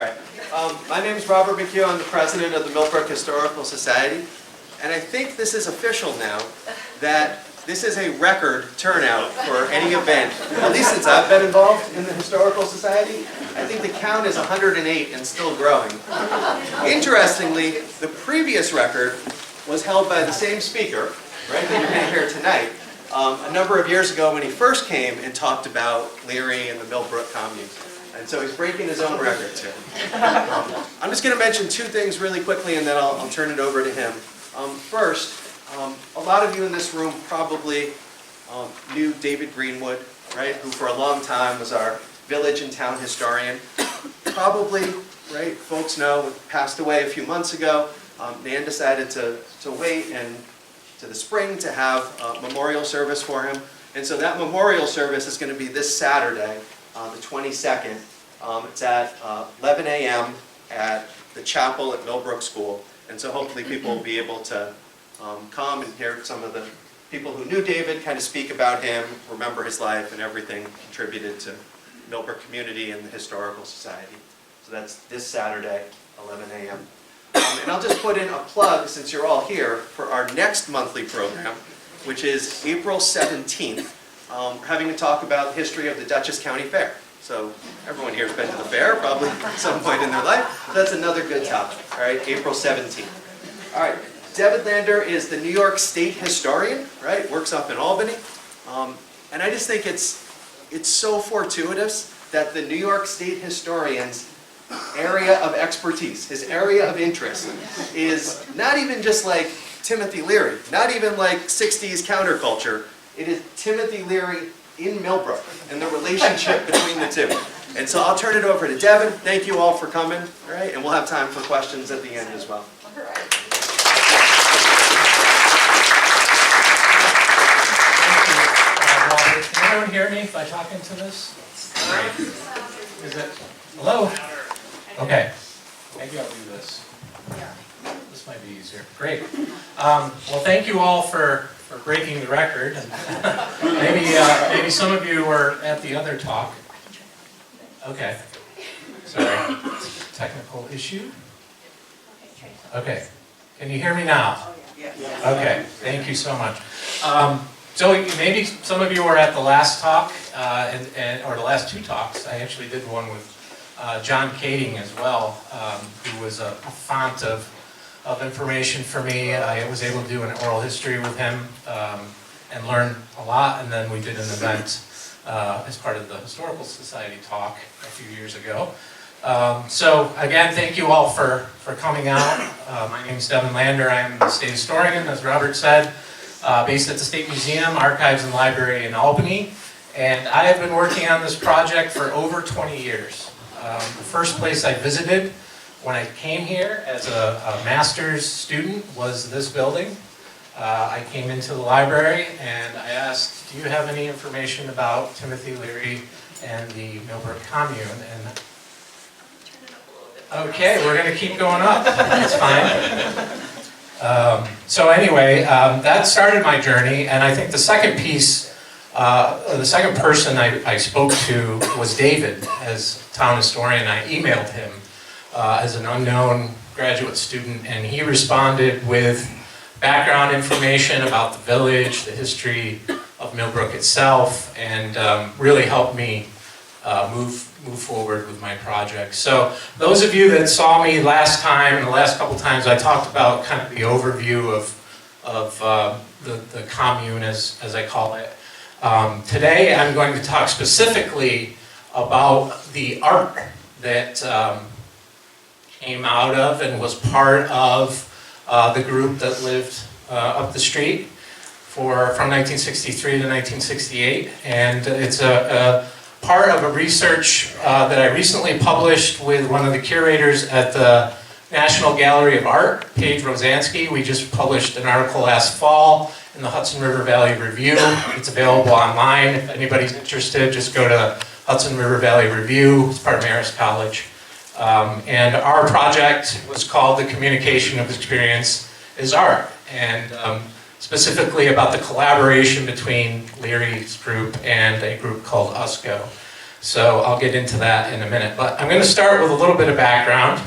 Right. My name is Robert McHugh. I'm the president of the Millbrook Historical Society. And I think this is official now that this is a record turnout for any event, at least since I've been involved in the Historical Society. I think the count is 108 and still growing. Interestingly, the previous record was held by the same speaker, right, that you're going to hear tonight, a number of years ago when he first came and talked about Leary and the Millbrook Commune. And so he's breaking his own record too. I'm just going to mention two things really quickly and then I'll turn it over to him. First, a lot of you in this room probably knew David Greenwood, right, who for a long time was our village and town historian. Probably, right, folks know, passed away a few months ago. Nan decided to wait and to the spring to have a memorial service for him. And so that memorial service is going to be this Saturday, the 22nd. It's at 11 a.m. at the chapel at Millbrook School. And so hopefully people will be able to come and hear some of the people who knew David kind of speak about him, remember his life and everything contributed to Millbrook community and the Historical Society. So that's this Saturday, 11 a.m. And I'll just put in a plug, since you're all here, for our next monthly program, which is April 17th. We're having a talk about the history of the Dutchess County Fair. So everyone here has been to the fair, probably at some point in their life. So that's another good topic, all right, April 17th. All right, Devin Lander is the New York State historian, right, works up in Albany. And I just think it's so fortuitous that the New York State historian's area of expertise, his area of interest, is not even just like Timothy Leary, not even like 60s counterculture. It is Timothy Leary in Millbrook and the relationship between the two. And so I'll turn it over to Devin. Thank you all for coming, all right? And we'll have time for questions at the end as well. All right. Thank you, Robert. Can everyone hear me if I talk into this? Great. Is it? Hello? Okay. Maybe I'll do this. This might be easier. Great. Well, thank you all for breaking the record. And maybe some of you were at the other talk. Okay. Sorry. Technical issue. Okay. Can you hear me now? Okay. Thank you so much. So maybe some of you were at the last talk, or the last two talks. I actually did one with John Kading as well, who was a font of information for me. I was able to do an oral history with him and learn a lot, and then we did an event as part of the Historical Society talk a few years ago. So again, thank you all for coming out. My name is Devin Lander. I'm the state historian, as Robert said, based at the State Museum, Archives and Library in Albany. And I have been working on this project for over 20 years. The first place I visited when I came here as a master's student was this building. I came into the library and I asked, do you have any information about Timothy Leary and the Millbrook Commune? And okay, we're going to keep going up. That's fine. So anyway, that started my journey, and I think the second piece, the second person I spoke to was David, as town historian. I emailed him as an unknown graduate student, and he responded with background information about the village, the history of Millbrook itself, and really helped me move forward with my project. So those of you that saw me last time, and the last couple times I talked about kind of the overview of the commune, as I call it. Today I'm going to talk specifically about the art that came out of and was part of the group that lived up the street from 1963 to 1968, and it's a part of a research that I recently published with one of the curators at the National Gallery of Art, Paige Rosansky. We just published an article last fall in the Hudson River Valley Review. It's available online. If anybody's interested, just go to Hudson River Valley Review. It's part of Marist College. And our project was called The Communication of Experience is Art, and specifically about the collaboration between Leary's group and a group called USCO. So I'll get into that in a minute. But I'm going to start with a little bit of background.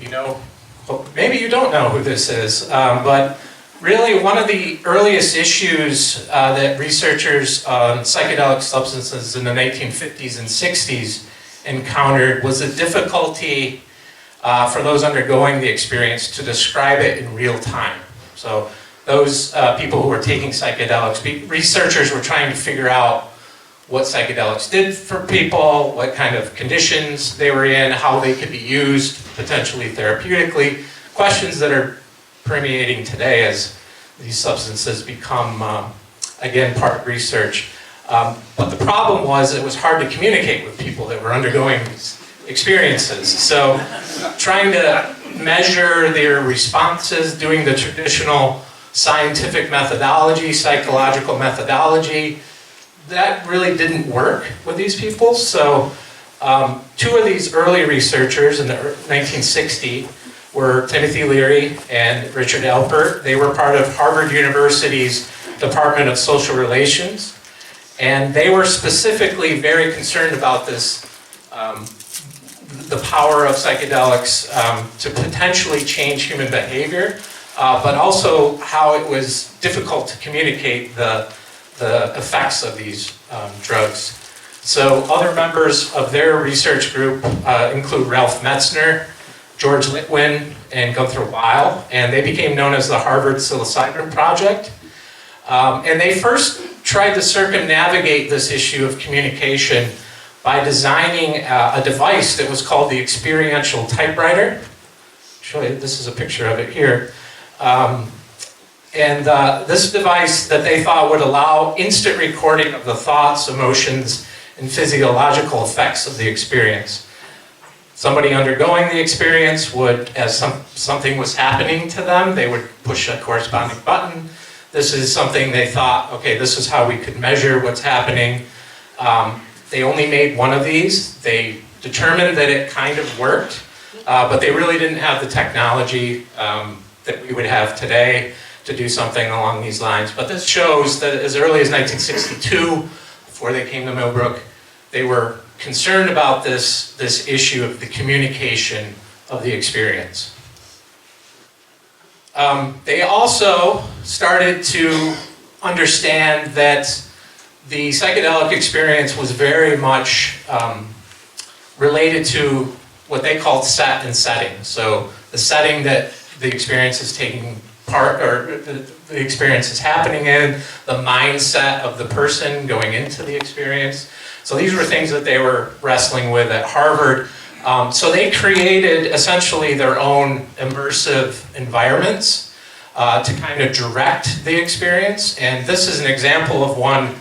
You know, well, maybe you don't know who this is, but really one of the earliest issues that researchers on psychedelic substances in the 1950s and 60s encountered was the difficulty for those undergoing the experience to describe it in real time. So those people who were taking psychedelics, researchers were trying to figure out what psychedelics did for people, what kind of conditions they were in, how they could be used potentially therapeutically, questions that are permeating today as these substances become, again, part of research. But the problem was it was hard to communicate with people that were undergoing these experiences. So trying to measure their responses, doing the traditional scientific methodology, psychological methodology, that really didn't work with these people. So two of these early researchers in the 1960s were Timothy Leary and Richard Alpert. They were part of Harvard University's Department of Social Relations, and they were specifically very concerned about this, the power of psychedelics to potentially change human behavior, but also how it was difficult to communicate the effects of these drugs. So other members of their research group include Ralph Metzner, George Litwin, and Gunther Weil, and they became known as the Harvard Psilocybin Project. And they first tried to circumnavigate this issue of communication by designing a device that was called the experiential typewriter. I'll show you, this is a picture of it here. And this device that they thought would allow instant recording of the thoughts, emotions, and physiological effects of the experience. Somebody undergoing the experience would, as something was happening to them, they would push a corresponding button. This is something they thought, okay, this is how we could measure what's happening. They only made one of these. They determined that it kind of worked, but they really didn't have the technology that we would have today to do something along these lines. But this shows that as early as 1962, before they came to Millbrook, they were concerned about this issue of the communication of the experience. They also started to understand that the psychedelic experience was very much related to what they called set and setting. So the setting that the experience is taking part, or the experience is happening in, the mindset of the person going into the experience. So these were things that they were wrestling with at Harvard. So they created essentially their own immersive environments to kind of direct the experience. And this is an example of one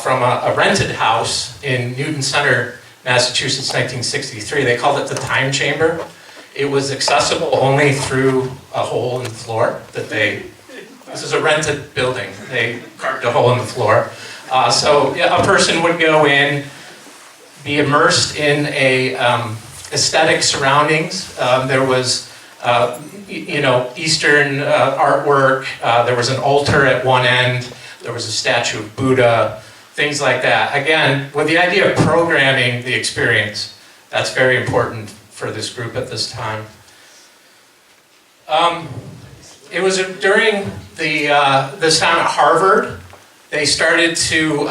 from a rented house in Newton Center, Massachusetts, 1963. They called it the time chamber. It was accessible only through a hole in the floor that this is a rented building. They carved a hole in the floor. So a person would go in, be immersed in a aesthetic surroundings. There was, Eastern artwork. There was an altar at one end. There was a statue of Buddha, things like that. Again, with the idea of programming the experience, that's very important for this group at this time. It was during this time at Harvard, they started to,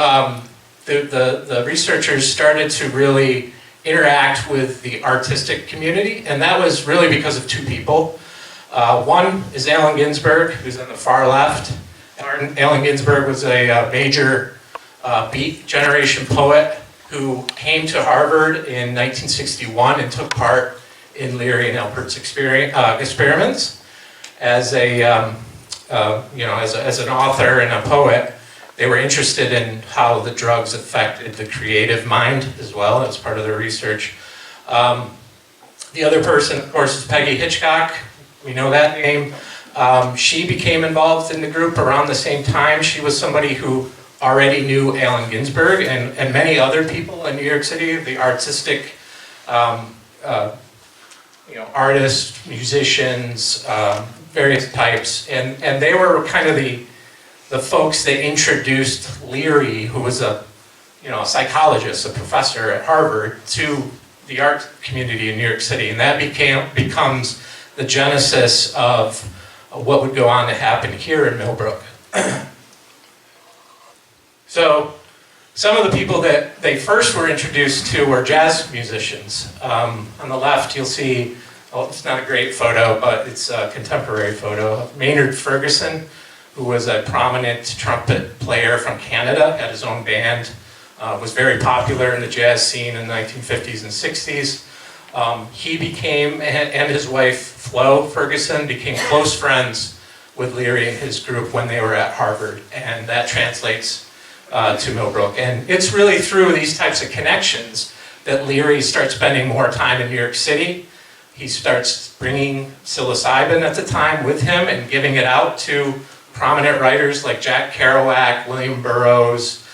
the researchers started to really interact with the artistic community, and that was really because of two people. One is Allen Ginsberg, who's on the far left. Allen Ginsberg was a major Beat Generation poet who came to Harvard in 1961 and took part in Leary and Alpert's experiments as as an author and a poet. They were interested in how the drugs affected the creative mind as well. That was part of their research. The other person, of course, is Peggy Hitchcock. We know that name. She became involved in the group around the same time. She was somebody who already knew Allen Ginsberg and many other people in New York City, the artistic, artists, musicians, various types. And they were kind of the folks that introduced Leary, who was a a psychologist, a professor at Harvard, to the art community in New York City, and that becomes the genesis of what would go on to happen here in Millbrook. So, some of the people that they first were introduced to were jazz musicians. On the left, you'll see, oh, it's not a great photo, but it's a contemporary photo of Maynard Ferguson, who was a prominent trumpet player from Canada, had his own band, was very popular in the jazz scene in the 1950s and 60s. He became, and his wife, Flo Ferguson, became close friends with Leary and his group when they were at Harvard, and that translates to Millbrook. And it's really through these types of connections that Leary starts spending more time in New York City. He starts bringing psilocybin at the time with him and giving it out to prominent writers like Jack Kerouac, William Burroughs,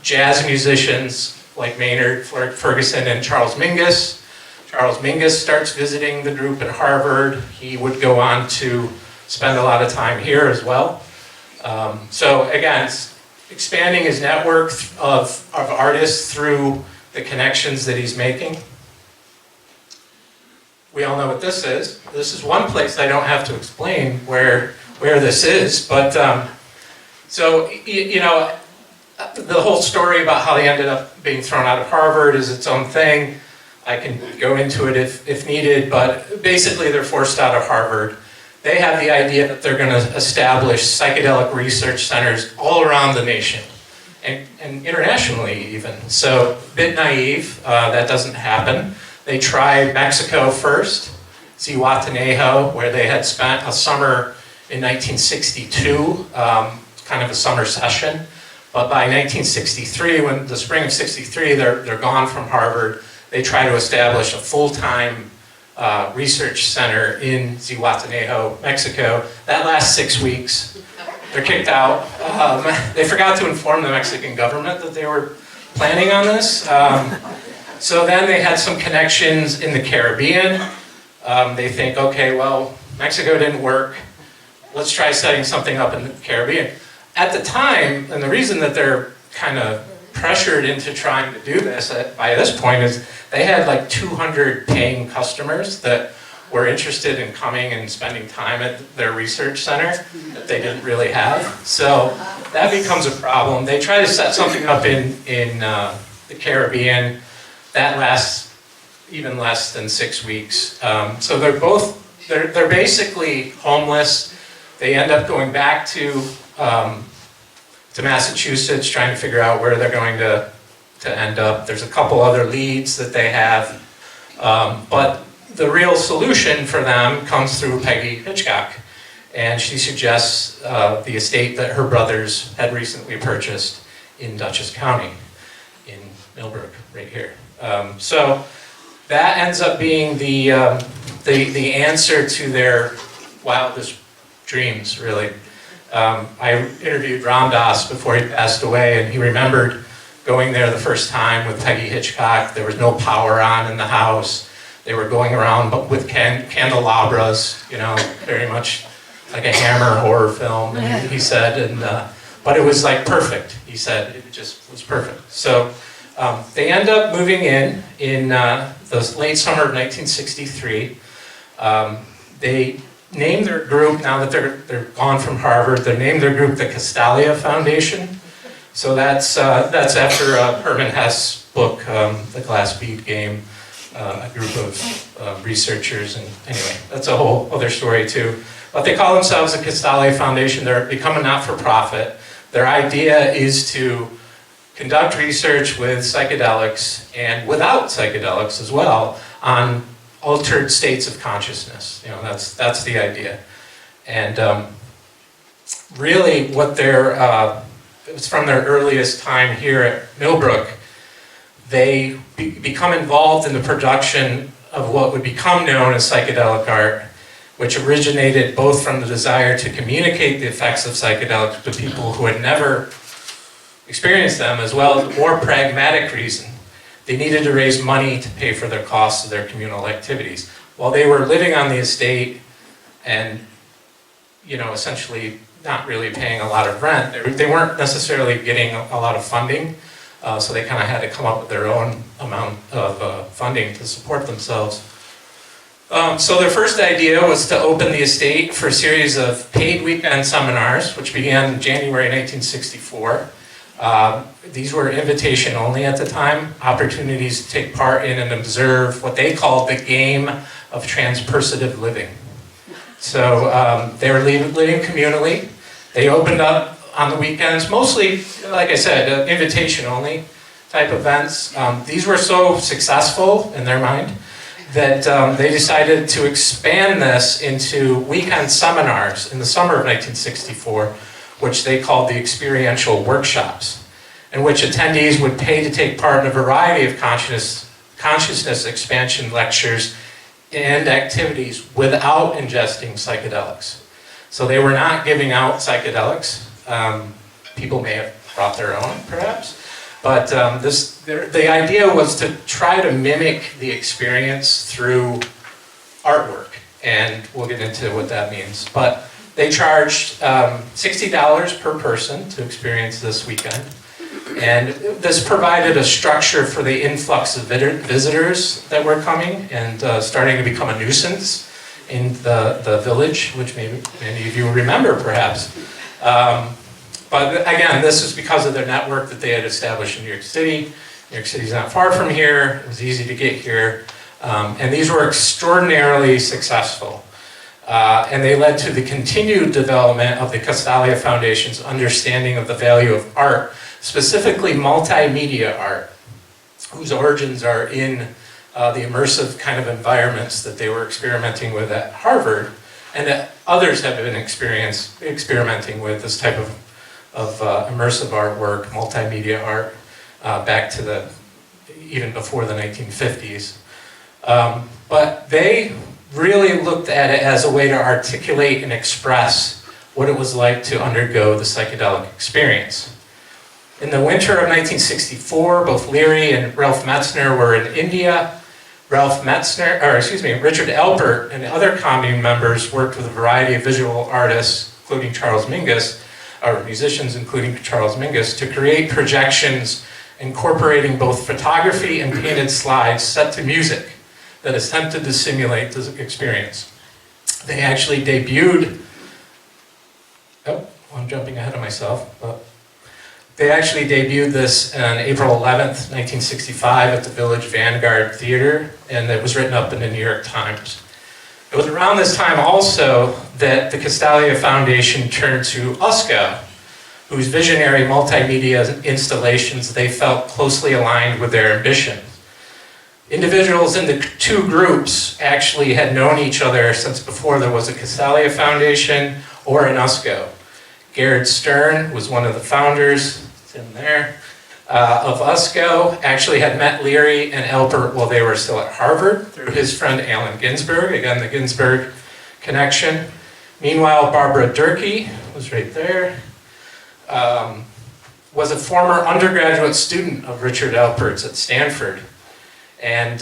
jazz musicians like Maynard Ferguson and Charles Mingus. Charles Mingus starts visiting the group at Harvard. He would go on to spend a lot of time here as well. So again, it's expanding his network of artists through the connections that he's making. We all know what this is. This is one place I don't have to explain where this is, but the whole story about how they ended up being thrown out of Harvard is its own thing. I can go into it if needed, but basically they're forced out of Harvard. They have the idea that they're going to establish psychedelic research centers all around the nation, and internationally even. So, a bit naive, that doesn't happen. They tried Mexico first, Zihuatanejo, where they had spent a summer in 1962, kind of a summer session. But by 1963, when the spring of 63, they're gone from Harvard. They try to establish a full-time research center in Zihuatanejo, Mexico. That lasts 6 weeks. They're kicked out. They forgot to inform the Mexican government that they were planning on this. So then they had some connections in the Caribbean. They think, okay, well, Mexico didn't work. Let's try setting something up in the Caribbean. At the time, and the reason that they're kind of pressured into trying to do this by this point is they had like 200 paying customers that were interested in coming and spending time at their research center that they didn't really have. So that becomes a problem. They try to set something up in the Caribbean. That lasts even less than 6 weeks. So they're basically homeless. They end up going back to Massachusetts, trying to figure out where they're going to end up. There's a couple other leads that they have, but the real solution for them comes through Peggy Hitchcock, and she suggests the estate that her brothers had recently purchased in Dutchess County, in Millbrook, right here. So that ends up being the answer to their wildest dreams, really. I interviewed Ram Dass before he passed away, and he remembered going there the first time with Peggy Hitchcock. There was no power on in the house. They were going around with candelabras, very much like a Hammer horror film, and he said, but it was like perfect. He said it just was perfect. So they end up moving in the late summer of 1963. They named their group, now that they're gone from Harvard, they named their group the Castalia Foundation. So that's after Herman Hesse book, The Glass Bead Game, a group of researchers, and anyway, that's a whole other story too. But they call themselves the Castalia Foundation. They're becoming not-for-profit. Their idea is to conduct research with psychedelics and without psychedelics as well on altered states of consciousness. That's the idea. And really what it was from their earliest time here at Millbrook, they become involved in the production of what would become known as psychedelic art, which originated both from the desire to communicate the effects of psychedelics to people who had never experienced them, as well as a more pragmatic reason. They needed to raise money to pay for their costs of their communal activities. While they were living on the estate and, essentially not really paying a lot of rent. They weren't necessarily getting a lot of funding, so they kind of had to come up with their own amount of funding to support themselves. So their first idea was to open the estate for a series of paid weekend seminars, which began in January 1964. These were invitation only at the time, opportunities to take part in and observe what they called the game of transpersonative living. So they were living communally. They opened up on the weekends, mostly, like I said, invitation only type events. These were so successful in their mind that they decided to expand this into weekend seminars in the summer of 1964, which they called the experiential workshops, in which attendees would pay to take part in a variety of consciousness expansion lectures and activities without ingesting psychedelics. So they were not giving out psychedelics. People may have brought their own, perhaps. But the idea was to try to mimic the experience through artwork, and we'll get into what that means. But they charged $60 per person to experience this weekend, and this provided a structure for the influx of visitors that were coming and starting to become a nuisance in the village, which maybe many of you remember, perhaps. But again, this is because of their network that they had established in New York City. New York City's not far from here. It was easy to get here. And these were extraordinarily successful. And they led to the continued development of the Castalia Foundation's understanding of the value of art, specifically multimedia art, whose origins are in the immersive kind of environments that they were experimenting with at Harvard, and that others have been experimenting with this type of immersive artwork, multimedia art, back to even before the 1950s. But they really looked at it as a way to articulate and express what it was like to undergo the psychedelic experience. In the winter of 1964, both Leary and Ralph Metzner were in India. Richard Alpert and other commune members worked with a variety of visual artists, including Charles Mingus, or musicians including Charles Mingus, to create projections incorporating both photography and painted slides set to music that attempted to simulate the experience. They actually debuted, I'm jumping ahead of myself, but they actually debuted this on April 11th, 1965 at the Village Vanguard Theater, and it was written up in the New York Times. It was around this time also that the Castalia Foundation turned to USCO, whose visionary multimedia installations they felt closely aligned with their ambition. Individuals in the two groups actually had known each other since before there was a Castalia Foundation or an USCO. Garrett Stern was one of the founders, it's in there, of USCO, actually had met Leary and Alpert while they were still at Harvard through his friend Allen Ginsberg, again the Ginsberg connection. Meanwhile, Barbara Durkee was right there, was a former undergraduate student of Richard Alpert's at Stanford. And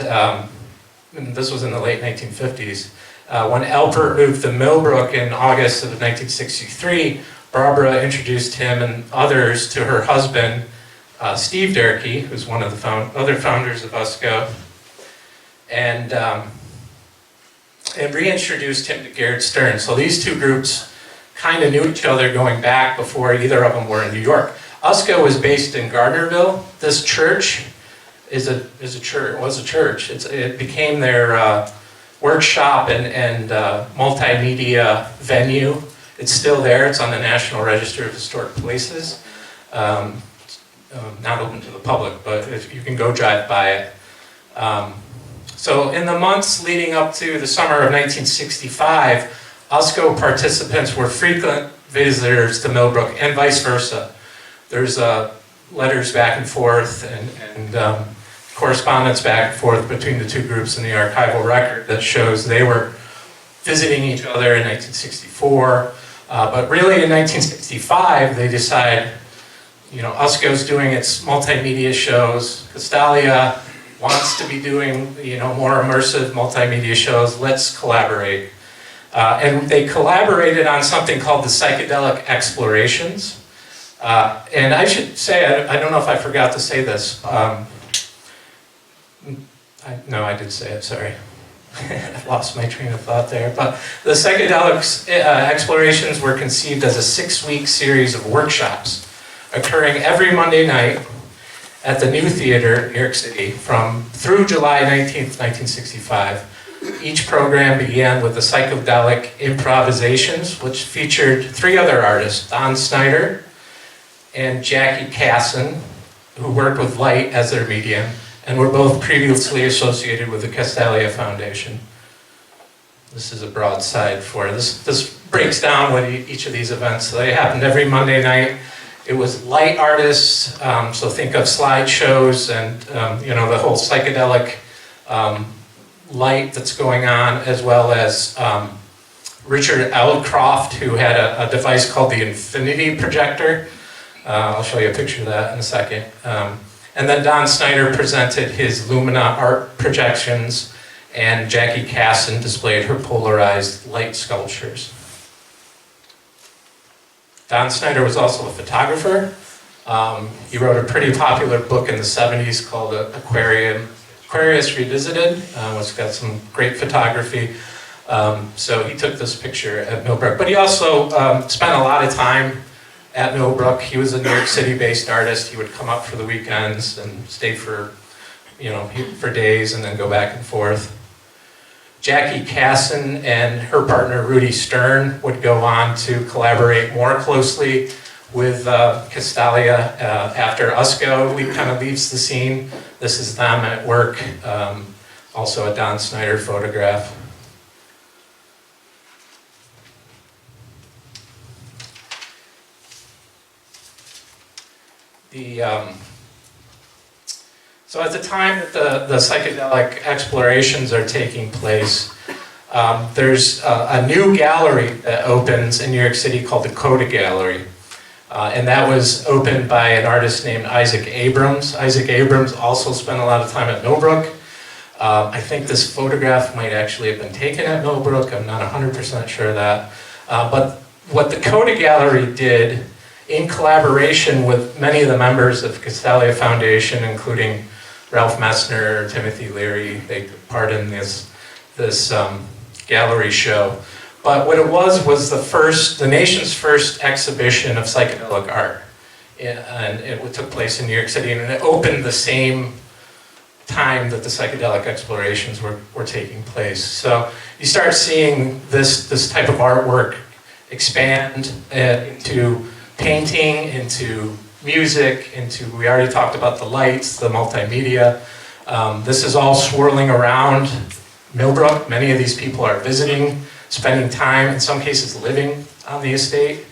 this was in the late 1950s. When Alpert moved to Millbrook in August of 1963, Barbara introduced him and others to her husband, Steve Durkee, who's one of the other founders of USCO, and reintroduced him to Garrett Stern. So these two groups kind of knew each other going back before either of them were in New York. USCO was based in Gardnerville. This church was a church. It became their workshop and multimedia venue. It's still there. It's on the National Register of Historic Places. Not open to the public, but if you can go drive by it. So in the months leading up to the summer of 1965, USCO participants were frequent visitors to Millbrook and vice versa. There's letters back and forth and correspondence back and forth between the two groups in the archival record that shows they were visiting each other in 1964. But really in 1965, they decide, USCO's doing its multimedia shows. Castalia wants to be doing, more immersive multimedia shows. Let's collaborate. And they collaborated on something called the Psychedelic Explorations. And I should say, I don't know if I forgot to say this. No, I did say it, sorry. I lost my train of thought there. But the Psychedelic Explorations were conceived as a 6-week series of workshops occurring every Monday night at the New Theater, New York City, through July 19th, 1965. Each program began with the Psychedelic Improvisations, which featured 3 other artists, Don Snyder and Jackie Casson, who worked with light as their medium, and were both previously associated with the Castalia Foundation. This is a broadside for this. This breaks down what each of these events. So they happened every Monday night. It was light artists, so think of slideshows and the whole psychedelic light that's going on, as well as Richard Croft, who had a device called the Infinity Projector. I'll show you a picture of that in a second. And then Don Snyder presented his Lumina art projections, and Jackie Casson displayed her polarized light sculptures. Don Snyder was also a photographer. He wrote a pretty popular book in the 70s called Aquarius Revisited, which got some great photography. So he took this picture at Millbrook. But he also spent a lot of time at Millbrook. He was a New York City-based artist. He would come up for the weekends and stay for days and then go back and forth. Jackie Casson and her partner Rudy Stern would go on to collaborate more closely with Castalia after Usco kind of leaves the scene. This is them at work, also a Don Snyder photograph. So at the time that the psychedelic explorations are taking place, there's a new gallery that opens in New York City called the Coda Gallery. And that was opened by an artist named Isaac Abrams. Isaac Abrams also spent a lot of time at Millbrook. I think this photograph might actually have been taken at Millbrook. I'm not 100% sure of that. But what the Coda Gallery did, in collaboration with many of the members of Castalia Foundation, including Ralph Messner, Timothy Leary, they took part in this gallery show. But what it was the nation's first exhibition of psychedelic art. And it took place in New York City, and it opened the same time that the psychedelic explorations were taking place. So you start seeing this type of artwork expand into painting, into music, we already talked about the lights, the multimedia. This is all swirling around Millbrook. Many of these people are visiting, spending time, in some cases living on the estate.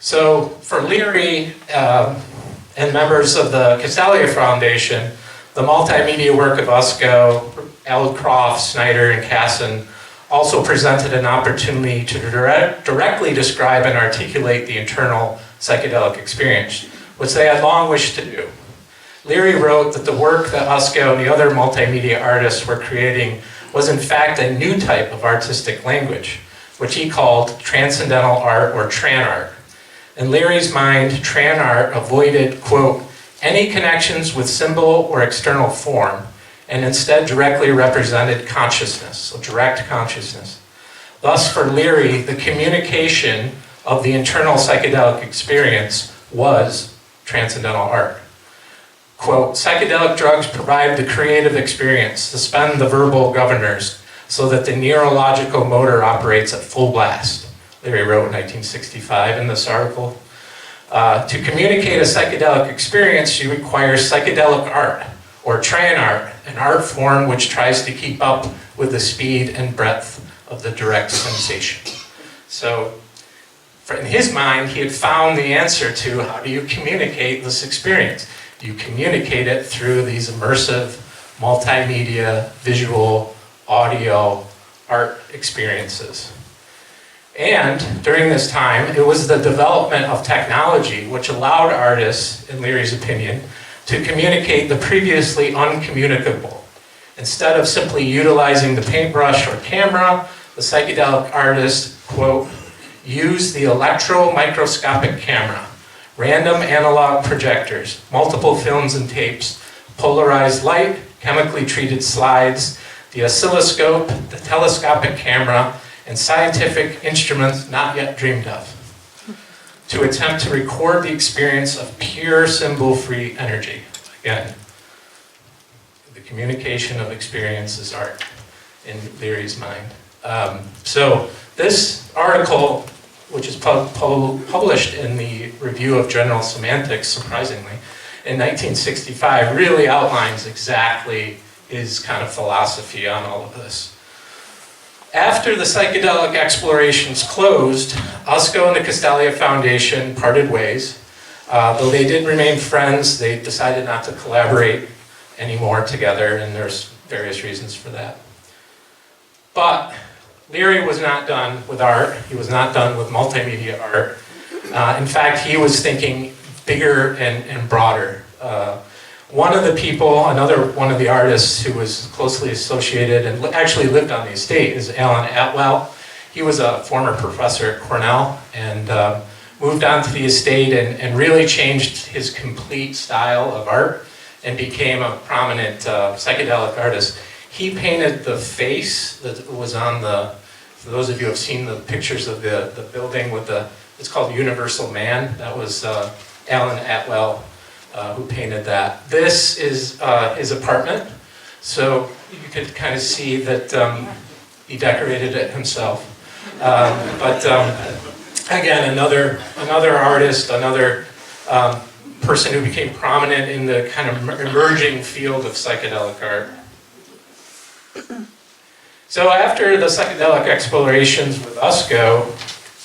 So for Leary and members of the Castalia Foundation, the multimedia work of Usco, Croft, Snyder, and Casson also presented an opportunity to directly describe and articulate the internal psychedelic experience, which they had long wished to do. Leary wrote that the work that Usco and the other multimedia artists were creating was in fact a new type of artistic language, which he called transcendental art or tran art. In Leary's mind, tran art avoided, quote, any connections with symbol or external form, and instead directly represented consciousness, so direct consciousness. Thus, for Leary, the communication of the internal psychedelic experience was transcendental art. Quote, psychedelic drugs provide the creative experience, suspend the verbal governors, so that the neurological motor operates at full blast. Leary wrote in 1965 in this article. To communicate a psychedelic experience, you require psychedelic art, or tran art, an art form which tries to keep up with the speed and breadth of the direct sensation. So, in his mind, he had found the answer to how do you communicate this experience? You communicate it through these immersive, multimedia, visual, audio, art experiences. And during this time, it was the development of technology which allowed artists, in Leary's opinion, to communicate the previously uncommunicable Instead of simply utilizing the paintbrush or camera, the psychedelic artist, quote, used the electro-microscopic camera, random analog projectors, multiple films and tapes, polarized light, chemically treated slides, the oscilloscope, the telescopic camera, and scientific instruments not yet dreamed of, to attempt to record the experience of pure symbol-free energy. Again, the communication of experience is art in Leary's mind. So this article, which is published in the Review of General Semantics, surprisingly, in 1965, really outlines exactly his kind of philosophy on all of this. After the psychedelic explorations closed, Usko and the Castalia Foundation parted ways. Though they did remain friends, they decided not to collaborate anymore together, and there's various reasons for that. But Leary was not done with art. He was not done with multimedia art. In fact, he was thinking bigger and broader. One of the people, another one of the artists who was closely associated and actually lived on the estate is Alan Atwell. He was a former professor at Cornell and moved on to the estate and really changed his complete style of art and became a prominent psychedelic artist. He painted the face that was on the, for those of you who have seen the pictures of the building with the, it's called Universal Man. That was Alan Atwell who painted that. This is his apartment. So you could kind of see that he decorated it himself. Again, another artist, another person who became prominent in the kind of emerging field of psychedelic art. So after the psychedelic explorations with Usko,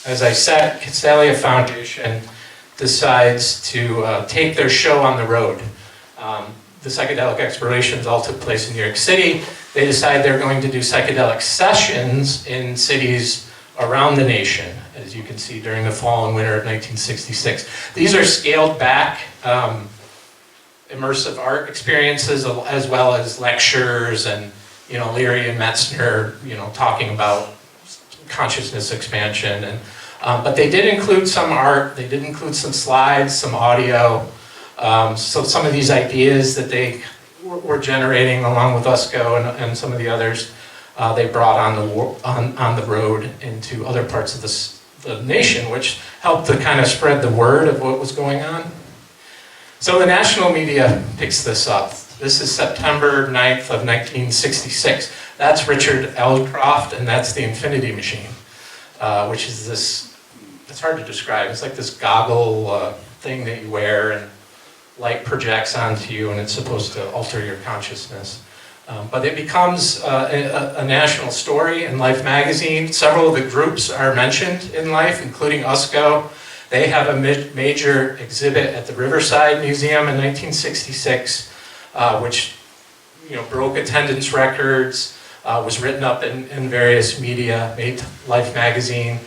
as I said, Castalia Foundation decides to take their show on the road. The psychedelic explorations all took place in New York City. They decide they're going to do psychedelic sessions in cities around the nation, as you can see during the fall and winter of 1966. These are scaled back immersive art experiences, as well as lectures and, you know, Leary and Metzner, you know, talking about consciousness expansion. And but they did include some art, they did include some slides, some audio. So some of these ideas that they were generating along with Usko and some of the others, they brought on the road into other parts of the nation, which helped to kind of spread the word of what was going on. So the national media picks this up. This is September 9th of 1966. That's Richard Eldcroft, and that's the Infinity Machine, which is this, it's hard to describe. It's like this goggle thing that you wear and light projects onto you and it's supposed to alter your consciousness. But it becomes a national story in Life magazine. Several of the groups are mentioned in Life, including Usko. They have a major exhibit at the Riverside Museum in 1966, which, you know, broke attendance records, was written up in various media, made Life magazine.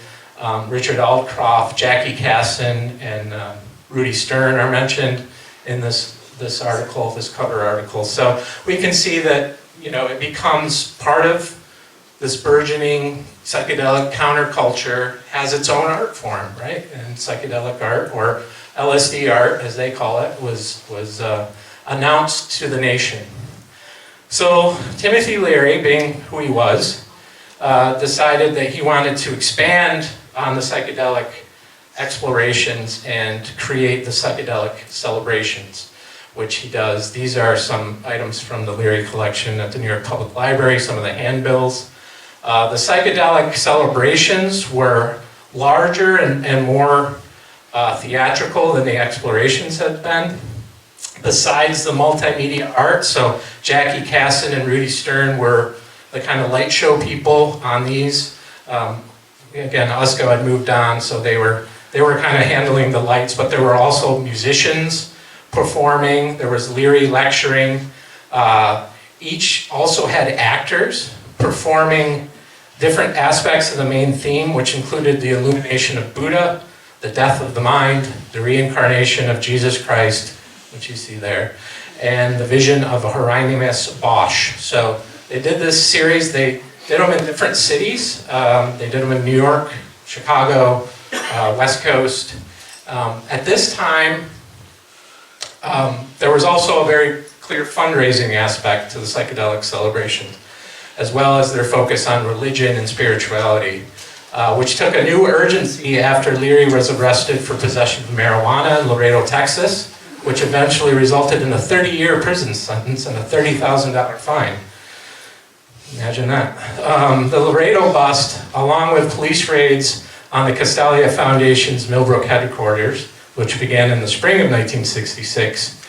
Richard Aldcroft, Jackie Kasson, and Rudy Stern are mentioned in this article, this cover article. So we can see that, you know, it becomes part of this burgeoning psychedelic counterculture, has its own art form, right? And psychedelic art, or LSD art, as they call it, was announced to the nation. So Timothy Leary, being who he was, decided that he wanted to expand on the psychedelic explorations and create the psychedelic celebrations, which he does. These are some items from the Leary collection at the New York Public Library, some of the handbills. The psychedelic celebrations were larger and more theatrical than the explorations had been. Besides the multimedia art, so Jackie Kasson and Rudy Stern were the kind of light show people on these. Again, Usko had moved on, so they were kind of handling the lights, but there were also musicians performing, there was Leary lecturing. Each also had actors performing different aspects of the main theme, which included the illumination of Buddha, the death of the mind, the reincarnation of Jesus Christ, which you see there, and the vision of Hieronymus Bosch. So they did this series. They did them in different cities. They did them in New York, Chicago, West Coast. At this time, there was also a very clear fundraising aspect to the psychedelic celebrations, as well as their focus on religion and spirituality, which took a new urgency after Leary was arrested for possession of marijuana in Laredo, Texas, which eventually resulted in a 30-year prison sentence and a $30,000 fine. Imagine that. The Laredo bust, along with police raids on the Castalia Foundation's Millbrook headquarters, which began in the spring of 1966,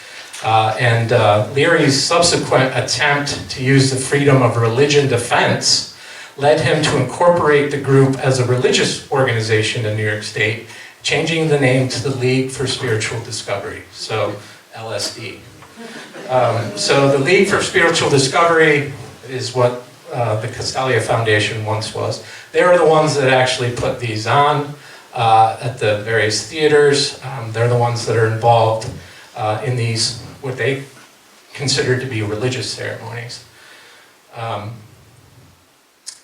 and Leary's subsequent attempt to use the freedom of religion defense led him to incorporate the group as a religious organization in New York State, changing the name to the League for Spiritual Discovery, so LSD. So the League for Spiritual Discovery is what the Castalia Foundation once was. They were the ones that actually put these on at the various theaters. They're the ones that are involved in these, what they considered to be religious ceremonies.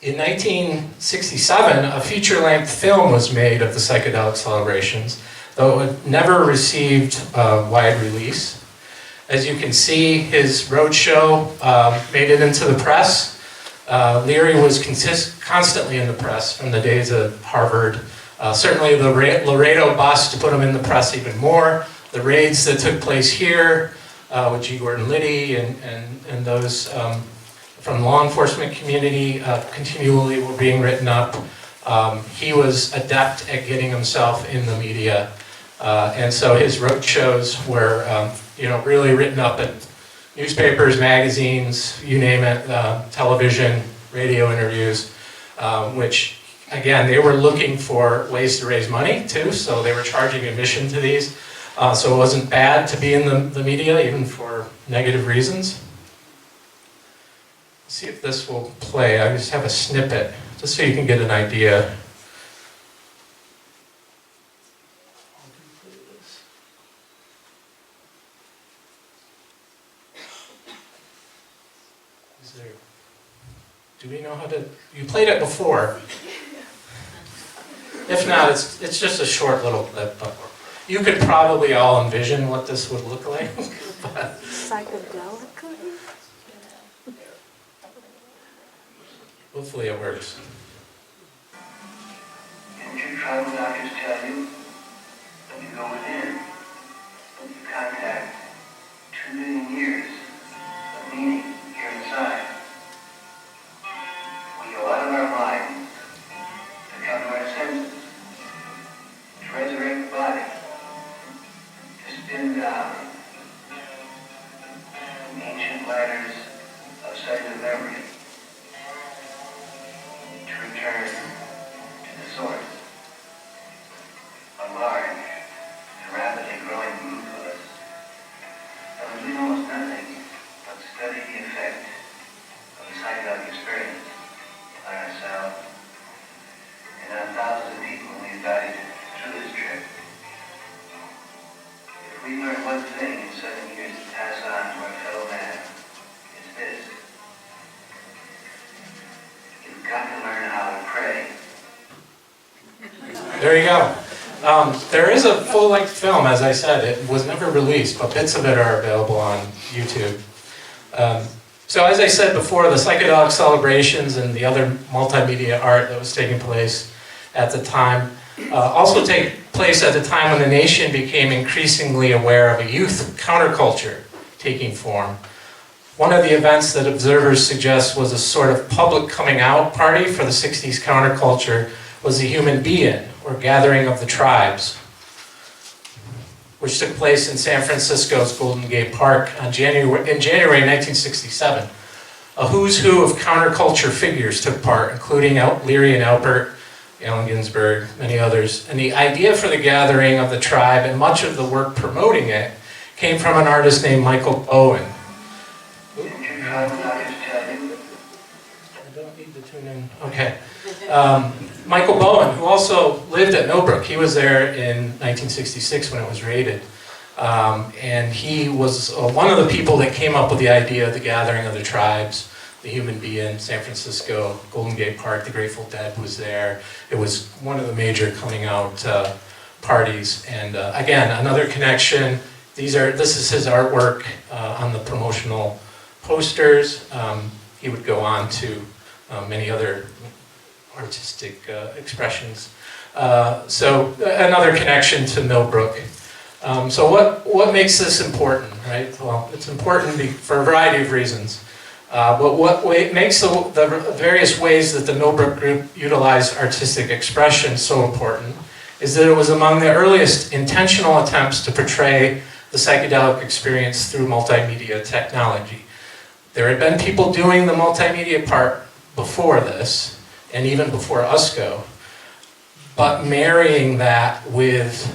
In 1967, a feature-length film was made of the psychedelic celebrations, though it never received a wide release. As you can see, his roadshow made it into the press. Leary was constantly in the press from the days of Harvard. Certainly the Laredo bust put him in the press even more. The raids that took place here with G. Gordon Liddy and those from the law enforcement community continually were being written up. He was adept at getting himself in the media. And so his roadshows were really written up in newspapers, magazines, you name it, television, radio interviews, which, again, they were looking for ways to raise money, too, so they were charging admission to these. So it wasn't bad to be in the media, even for negative reasons. Let's see if this will play. I just have a snippet, just so you can get an idea. Do we know how to? You played it before. If not, it's just a short little clip. You could probably all envision what this would look like. Psychedelic? Hopefully it works. Didn't your tribal doctors tell you when you go within, when you contact 2 million years of meaning here inside? We go out of our minds to come to our senses, to resurrect the body, to spin down the ancient ladders of cellular memory, to return to the source, a large and rapidly growing group of us that was doing almost nothing but study the effect of the psychedelic experience on ourselves and on thousands of people we invited through this trip. If we learn one thing in 7 years to pass on to our fellow man, it's this. You've got to learn how to pray. There you go. There is a full-length film, as I said. It was never released, but bits of it are available on YouTube. So as I said before, the psychedelic celebrations and the other multimedia art that was taking place at the time also take place at the time when the nation became increasingly aware of a youth counterculture taking form. One of the events that observers suggest was a sort of public coming out party for the 60s counterculture was the Human Be-In, or Gathering of the Tribes, which took place in San Francisco's Golden Gate Park in January 1967. A who's who of counterculture figures took part, including Leary and Alpert, Allen Ginsberg, many others. And the idea for the gathering of the tribe and much of the work promoting it came from an artist named Michael Bowen. Didn't your tribal doctors tell you? I don't need to tune in. Okay. Michael Bowen, who also lived at Millbrook. He was there in 1966 when it was raided. And he was one of the people that came up with the idea of the gathering of the tribes, the Human Bee in San Francisco, Golden Gate Park, the Grateful Dead was there. It was one of the major coming out parties. And again, another connection. This is his artwork on the promotional posters. He would go on to many other artistic expressions. So another connection to Millbrook. So what makes this important, right? Well, it's important for a variety of reasons. But what makes the various ways that the Millbrook group utilized artistic expression so important is that it was among the earliest intentional attempts to portray the psychedelic experience through multimedia technology. There had been people doing the multimedia part before this, and even before USCO, but marrying that with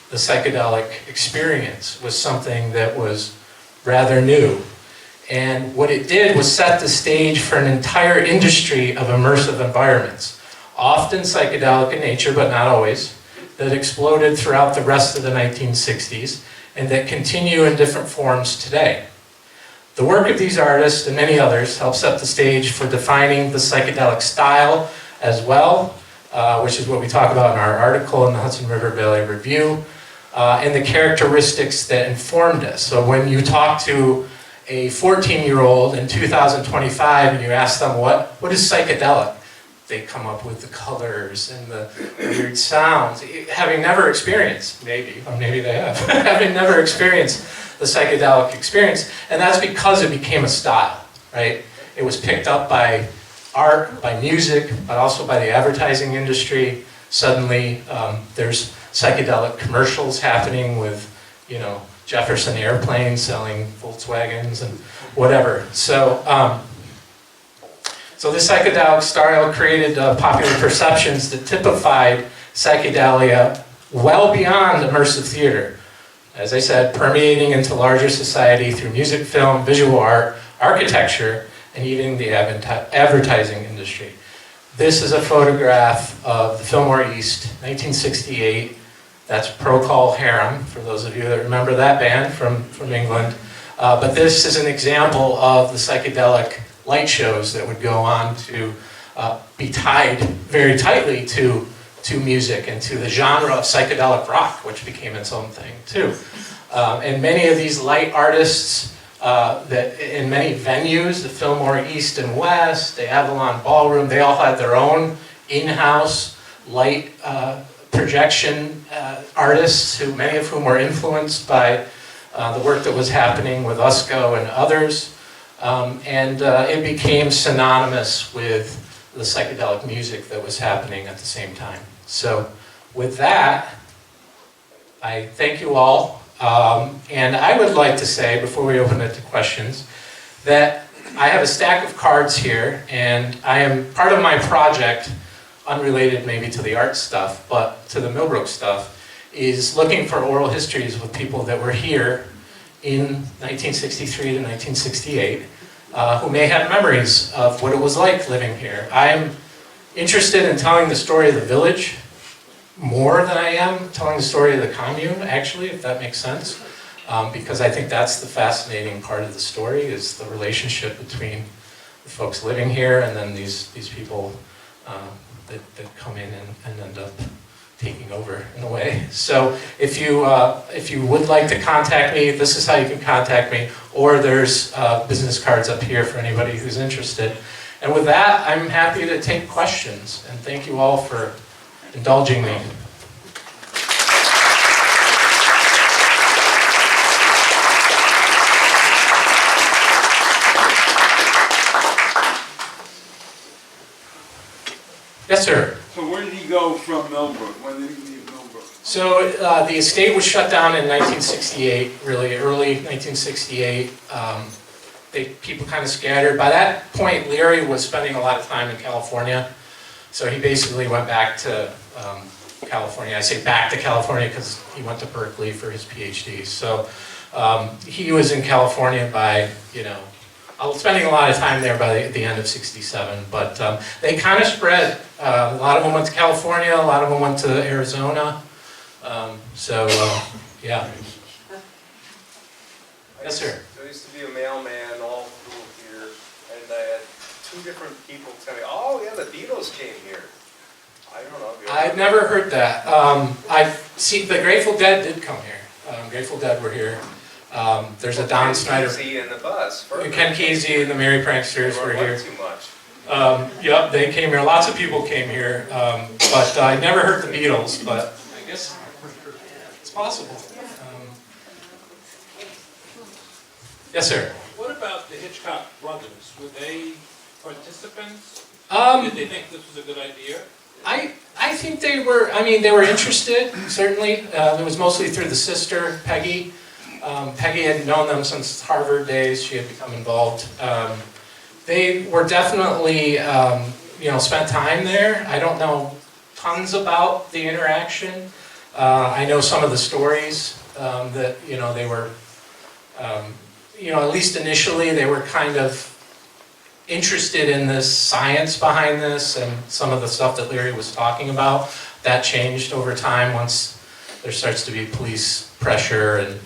the psychedelic experience was something that was rather new. And what it did was set the stage for an entire industry of immersive environments, often psychedelic in nature, but not always, that exploded throughout the rest of the 1960s and that continue in different forms today. The work of these artists and many others helped set the stage for defining the psychedelic style as well, which is what we talk about in our article in the Hudson River Valley Review, and the characteristics that informed us. So when you talk to a 14-year-old in 2025 and you ask them what is psychedelic, they come up with the colors and the weird sounds, having never experienced, maybe they have, having never experienced the psychedelic experience. And that's because it became a style, right? It was picked up by art, by music, but also by the advertising industry. Suddenly, there's psychedelic commercials happening with, Jefferson Airplane selling Volkswagens and whatever. So this psychedelic style created popular perceptions that typified psychedelia well beyond immersive theater. As I said, permeating into larger society through music, film, visual art, architecture, and even the advertising industry. This is a photograph of the Fillmore East, 1968. That's Procol Harum, for those of you that remember that band from England. But this is an example of the psychedelic light shows that would go on to be tied very tightly to music and to the genre of psychedelic rock, which became its own thing too. And many of these light artists that in many venues, the Fillmore East and West, the Avalon Ballroom, they all had their own in-house light projection artists, many of whom were influenced by the work that was happening with USCO and others. And it became synonymous with the psychedelic music that was happening at the same time. So with that, I thank you all. And I would like to say, before we open it to questions, that I have a stack of cards here, and I am part of my project, unrelated maybe to the art stuff, but to the Millbrook stuff, is looking for oral histories with people that were here in 1963 to 1968, who may have memories of what it was like living here. I'm interested in telling the story of the village more than I am telling the story of the commune, actually, if that makes sense, because I think that's the fascinating part of the story, is the relationship between the folks living here and then these people that come in and end up taking over in a way. So if you would like to contact me, this is how you can contact me, or there's business cards up here for anybody who's interested. And with that, I'm happy to take questions, and thank you all for indulging me. Yes, sir. So where did he go from Millbrook? When did he leave Millbrook? So the estate was shut down in 1968, really early 1968. People kind of scattered. By that point, Leary was spending a lot of time in California. So he basically went back to California. I say back to California because he went to Berkeley for his PhD. So he was in California by, spending a lot of time there by the end of '67. But they kind of spread. A lot of them went to California. A lot of them went to Arizona. Yeah. Yes, sir. There used to be a mailman all through here, and I had two different people tell me, oh yeah, the Beatles came here. I don't know. Have you I've never heard that. I've seen, the Grateful Dead did come here. Grateful Dead were here. There's a Don Snyder. Ken Kesey and the Bus. Perfect. Ken Kesey and the Merry Pranksters They were weren't here. too much. Yep, they came here. Lots of people came here. But I never heard the Beatles, but I guess it's possible. Yes, sir. What about the Hitchcock brothers? Were they participants? Did they think this was a good idea? I think they were, I mean, they were interested, certainly. It was mostly through the sister, Peggy. Peggy had known them since Harvard days. She had become involved. They were definitely, spent time there. I don't know tons about the interaction. I know some of the stories that, they were, at least initially, they were kind of interested in this science behind this and some of the stuff that Leary was talking about. That changed over time once there starts to be police pressure and,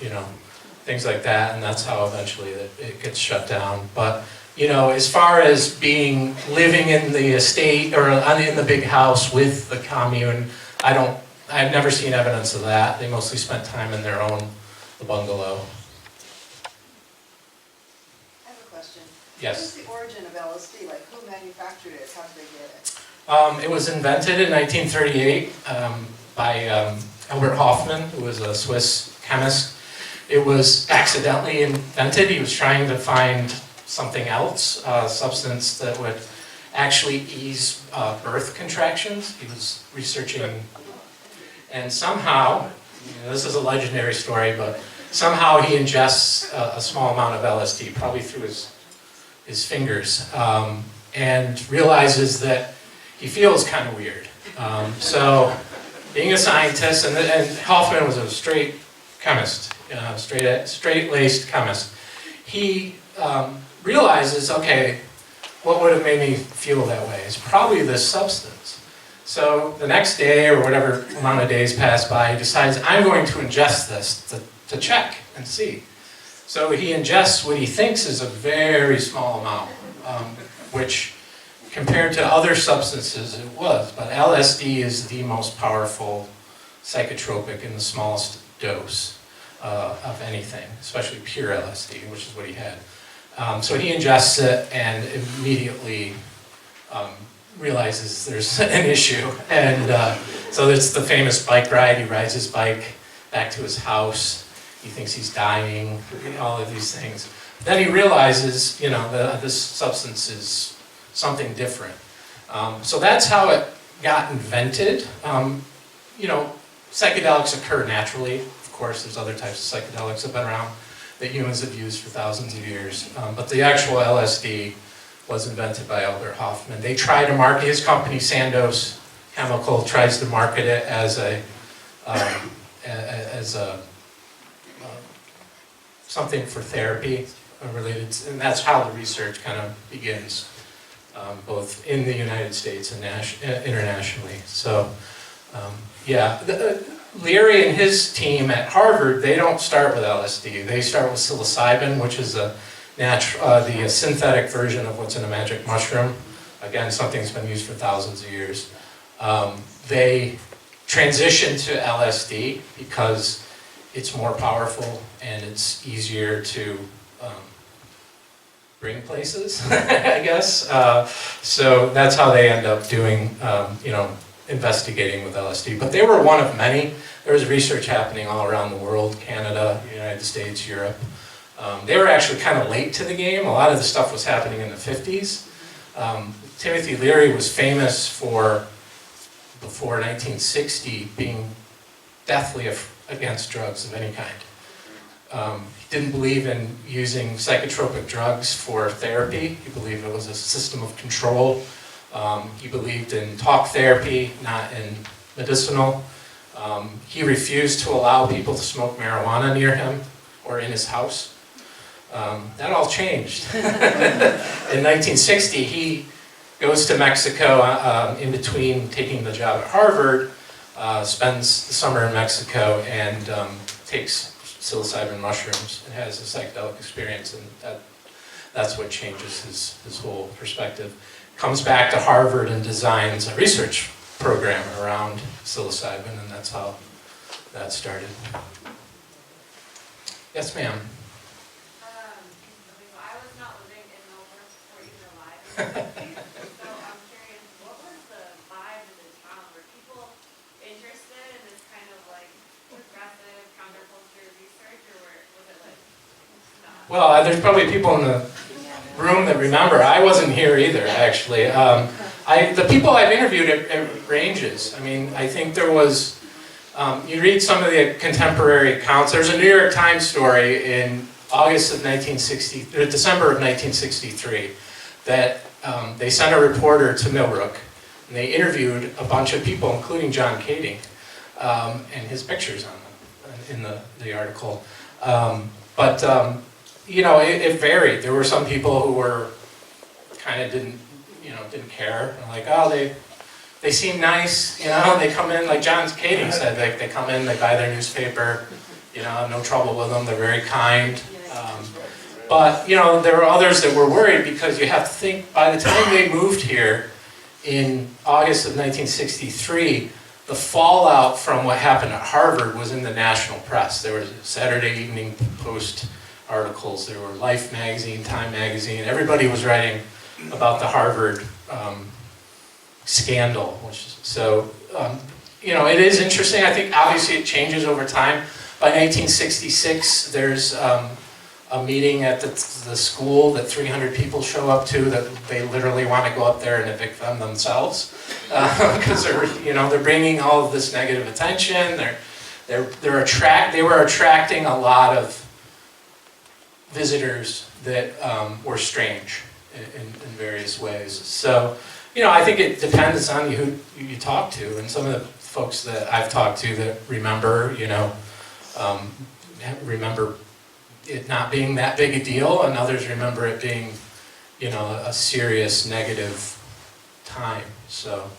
things like that, and that's how eventually it gets shut down. But, as far as living in the estate or in the big house with the commune, I've never seen evidence of that. They mostly spent time in the bungalow. I have a question. Yes. What is the origin of LSD? Like, who manufactured it? How did they get it? It was invented in 1938 by Albert Hofmann, who was a Swiss chemist. It was accidentally invented. He was trying to find something else, a substance that would actually ease birth contractions. He was researching, and somehow, this is a legendary story, but somehow he ingests a small amount of LSD, probably through his fingers, and realizes that he feels kind of weird. So, being a scientist, and Hoffman was a straight chemist, straight-laced chemist, he realizes, okay, what would have made me feel that way? It's probably this substance. So the next day, or whatever amount of days pass by, he decides, I'm going to ingest this to check and see. So he ingests what he thinks is a very small amount, which compared to other substances it was, but LSD is the most powerful psychotropic in the smallest dose of anything, especially pure LSD, which is what he had. So he ingests it and immediately realizes there's an issue. And so it's the famous bike ride. He rides his bike back to his house. He thinks he's dying, all of these things. Then he realizes, this substance is something different. So that's how it got invented. Psychedelics occur naturally. Of course, there's other types of psychedelics that have been around that humans have used for thousands of years. But the actual LSD was invented by Albert Hofmann. They try to market, his company Sandoz Chemical tries to market it as something for therapy related, and that's how the research kind of begins, both in the United States and internationally. So, Leary and his team at Harvard, they don't start with LSD. They start with psilocybin, which is the synthetic version of what's in a magic mushroom. Again, something that's been used for thousands of years. They transition to LSD because it's more powerful and it's easier to bring places, I guess. So that's how they end up doing, investigating with LSD. But they were one of many. There was research happening all around the world, Canada, United States, Europe. They were actually kind of late to the game. A lot of the stuff was happening in the 50s. Timothy Leary was famous for, before 1960, being deathly against drugs of any kind. He didn't believe in using psychotropic drugs for therapy. He believed it was a system of control. He believed in talk therapy, not in medicinal. He refused to allow people to smoke marijuana near him or in his house. That all changed. In 1960, he goes to Mexico in between taking the job at Harvard, spends the summer in Mexico, and takes psilocybin mushrooms and has a psychedelic experience, and that's what changes his whole perspective. Comes back to Harvard and designs a research program around psilocybin, and that's how that started. Yes, ma'am. Okay, so I was not living in Millbrook before you were alive. So I'm curious, what was the vibe in the town? Were people interested in this kind of like progressive counterculture research, or was it like not? Well, there's probably people in the room that remember. I wasn't here either, actually. The people I've interviewed, it ranges. I mean, I think there was, you read some of the contemporary accounts. There's a New York Times story in December of 1963, that they sent a reporter to Millbrook, and they interviewed a bunch of people, including John Kading, and his pictures on them in the article. You know, it varied. There were some people who were kind of didn't care. Like, oh, they seem nice, you know. They come in, like John Kading said, they come in, they buy their newspaper, you know, no trouble with them. They're very kind. But you know, there were others that were worried, because you have to think, by the time they moved here in August of 1963, the fallout from what happened at Harvard was in the national press. There was Saturday Evening Post articles, there were Life magazine, Time magazine. Everybody was writing about the Harvard scandal. You know, it is interesting. I think obviously it changes over time. By 1966, there's a meeting at the school that 300 people show up to, that they literally want to go up there and evict them themselves, because they're bringing all of this negative attention. They were attracting a lot of visitors that were strange in various ways. So, you know, I think it depends on who you talk to, and some of the folks that I've talked to that remember, remember it not being that big a deal, and others remember it being, you know, a serious negative time. So,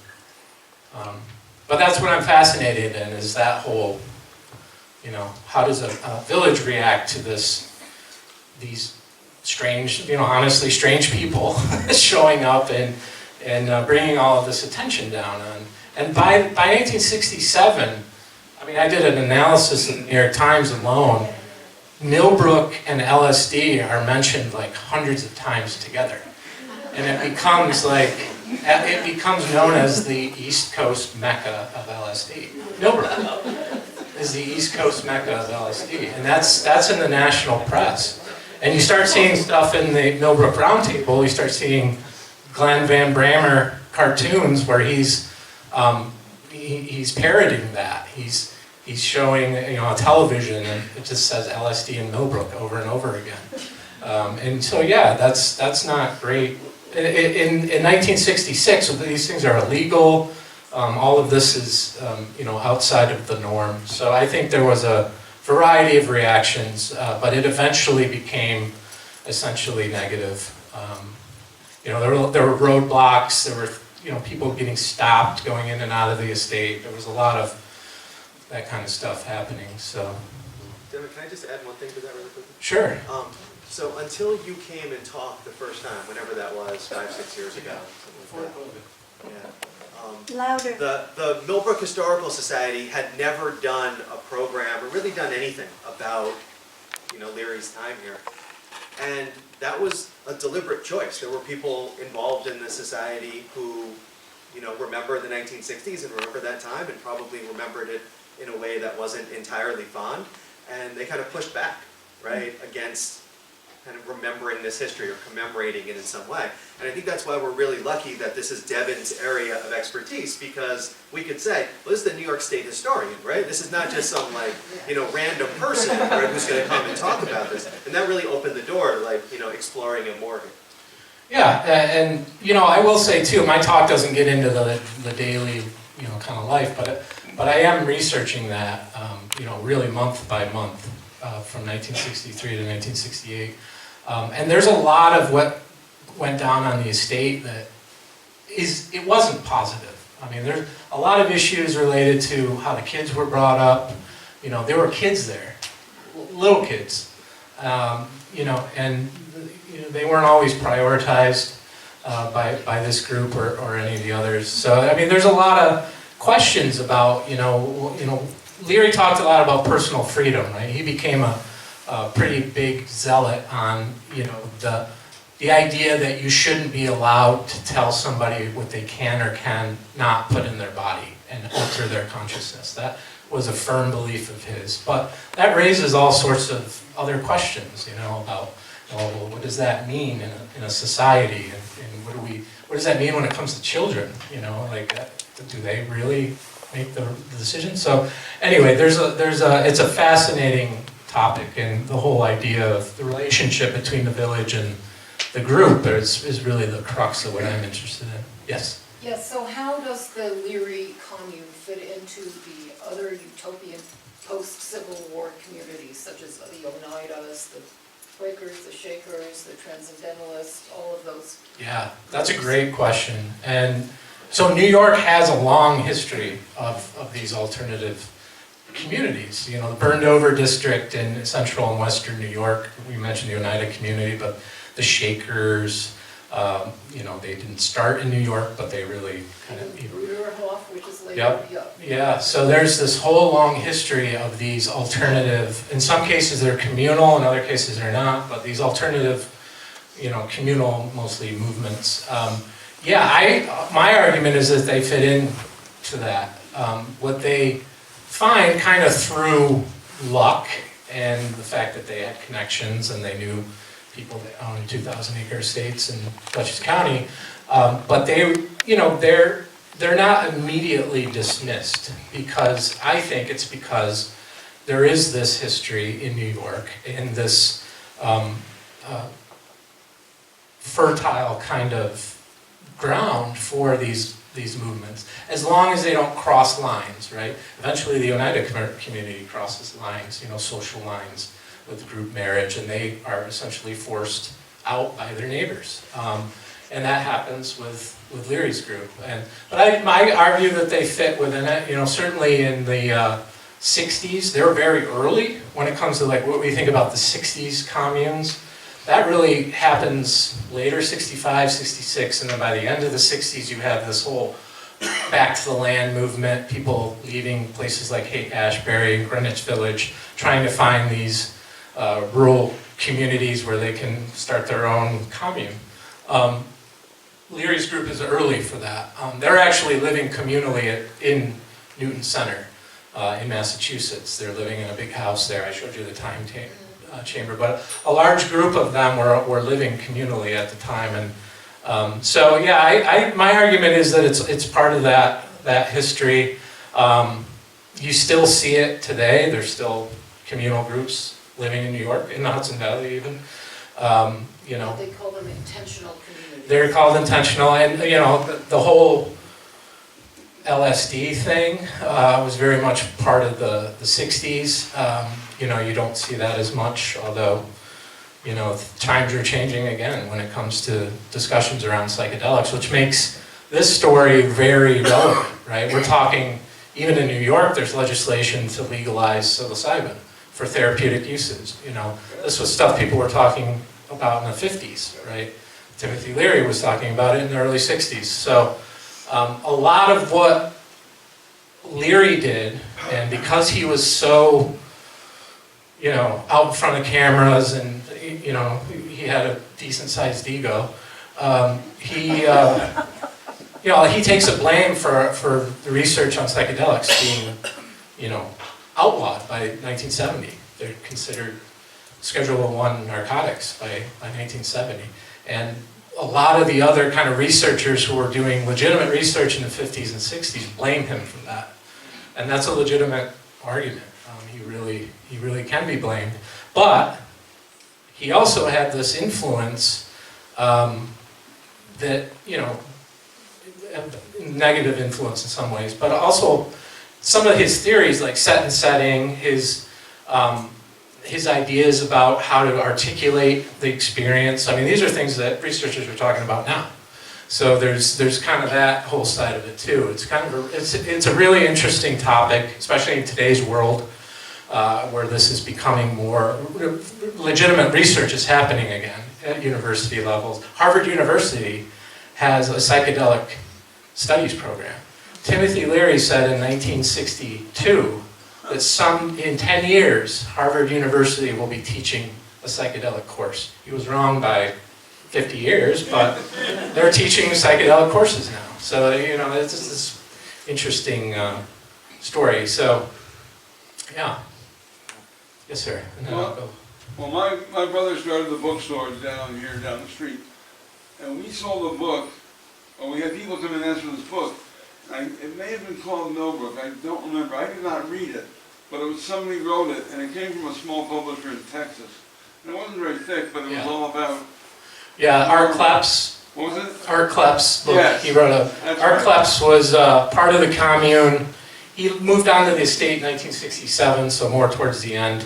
but that's what I'm fascinated in, is that whole, you know, how does a village react to these strange, you know, honestly strange people showing up and bringing all of this attention down on. And by 1967, I mean, I did an analysis in the New York Times alone. Millbrook and LSD are mentioned like hundreds of times together, and it becomes known as the East Coast Mecca of LSD. Millbrook is the East Coast Mecca of LSD, and that's in the national press. And you start seeing stuff in the Millbrook Roundtable. You start seeing Glenn Van Brammer cartoons where he's parodying that. He's showing, you know, on television, and it just says LSD in Millbrook over and over again. And so, yeah, that's not great. In 1966, these things are illegal. All of this is, you know, outside of the norm. So I think there was a variety of reactions, but it eventually became essentially negative. You know, there were roadblocks. There were, you know, people getting stopped going in and out of the estate. There was a lot of that kind of stuff happening. So, Devin, can I just add one thing to that really quickly? Sure. So until you came and talked the first time, whenever that was, 5-6 years ago, something like that. Yeah. Louder. The Millbrook Historical Society had never done a program or really done anything about, you know, Leary's time here. And that was a deliberate choice. There were people involved in the society who, you know, remember the 1960s and remember that time and probably remembered it in a way that wasn't entirely fond. And they kind of pushed back, right, against kind of remembering this history or commemorating it in some way. And I think that's why we're really lucky that this is Devin's area of expertise, because we could say, well, this is the New York State historian, right? This is not just some, like, you know, random person, right, who's going to come and talk about this. And that really opened the door to, like, you know, exploring it more. Yeah, and you know, I will say too, my talk doesn't get into the daily, you know, kind of life, but I am researching that, you know, really month by month, from 1963 to 1968. And there's a lot of what went down on the estate that it wasn't positive. I mean, there's a lot of issues related to how the kids were brought up. You know, there were kids there. little kids, you know, and you know, they weren't always prioritized by this group or any of the others. So I mean, there's a lot of questions about, you know, Leary talked a lot about personal freedom, right? He became a pretty big zealot on, you know, the idea that you shouldn't be allowed to tell somebody what they can or can not put in their body and alter their consciousness. That was a firm belief of his. But that raises all sorts of other questions, you know, about, well, what does that mean in a society, and what does that mean when it comes to children? You know, like, do they really make the decision? So anyway, it's a fascinating topic, and the whole idea of the relationship between the village and the group is really the crux of what I'm interested in. Yes? Yes, so how does the Leary commune fit into the other utopian post-Civil War communities, such as the Oneidas, the Quakers, the Shakers, the Transcendentalists, all of those? Yeah, that's a great question. And so New York has a long history of these alternative communities. You know, the Burned Over District in central and western New York, we mentioned the Oneida community, but the Shakers, you know, they didn't start in New York, but they really kind of... Bruderhof, which is later. Yep. Yeah, so there's this whole long history of these alternative, in some cases they're communal, in other cases they're not, but these alternative, you know, communal mostly movements. Yeah, my argument is that they fit into that. What they find kind of through luck and the fact that they had connections and they knew people that owned 2,000-acre estates in Dutchess County, but they, you know, they're not immediately dismissed, because I think it's because there is this history in New York, in this fertile kind of ground for these movements, as long as they don't cross lines, right? Eventually the Oneida community crosses lines, you know, social lines with group marriage, and they are essentially forced out by their neighbors. And that happens with Leary's group. But I argue that they fit within it. You know, certainly in the 60s, they were very early when it comes to like what we think about the 60s communes. That really happens later, 65, 66, and then by the end of the 60s, you have this whole back to the land movement, people leaving places like Haight-Ashbury, Greenwich Village, trying to find these rural communities where they can start their own commune. Leary's group is early for that. They're actually living communally in Newton Center in Massachusetts. They're living in a big house there. I showed you the time chamber, but a large group of them were living communally at the time. And so yeah, my argument is that it's part of that history. You still see it today. There's still communal groups living in New York, in the Hudson Valley even. You know, They call them intentional communities. they're called intentional, and you know, the whole LSD thing was very much part of the 60s. You know, you don't see that as much, although, you know, times are changing again when it comes to discussions around psychedelics, which makes this story very relevant, right? We're talking, even in New York, there's legislation to legalize psilocybin for therapeutic uses. You know, this was stuff people were talking about in the 50s, right? Timothy Leary was talking about it in the early 60s. So a lot of what Leary did, and because he was so, you know, out in front of cameras, and you know, he had a decent-sized ego, you know, he takes a blame for the research on psychedelics being, you know, outlawed by 1970. They're considered Schedule I narcotics by 1970. And a lot of the other kind of researchers who were doing legitimate research in the 50s and 60s blame him for that. And that's a legitimate argument. He really can be blamed. But he also had this influence that, you know, negative influence in some ways, but also some of his theories, like set and setting, his ideas about how to articulate the experience. I mean, these are things that researchers are talking about now. So there's kind of that whole side of it too. It's kind of it's a really interesting topic, especially in today's world. where this is becoming more, legitimate research is happening again at university levels. Harvard University has a psychedelic studies program. Timothy Leary said in 1962 that in 10 years, Harvard University will be teaching a psychedelic course. He was wrong by 50 years, but they're teaching psychedelic courses now. So, it's just this interesting story. So, yeah. Yes, sir. And then I'll go. Well, my brother started the bookstores down here, down the street, and we sold a book, or we had people come and ask for this book. It may have been called Millbrook, I don't remember. I did not read it, but it was somebody wrote it, and it came from a small publisher in Texas. And it wasn't very thick, but it was all about... Yeah, Art Kleps. What was it? Art Kleps. Yes. He wrote Art Kleps was part of the commune. He moved on to the estate in 1967, so more towards the end.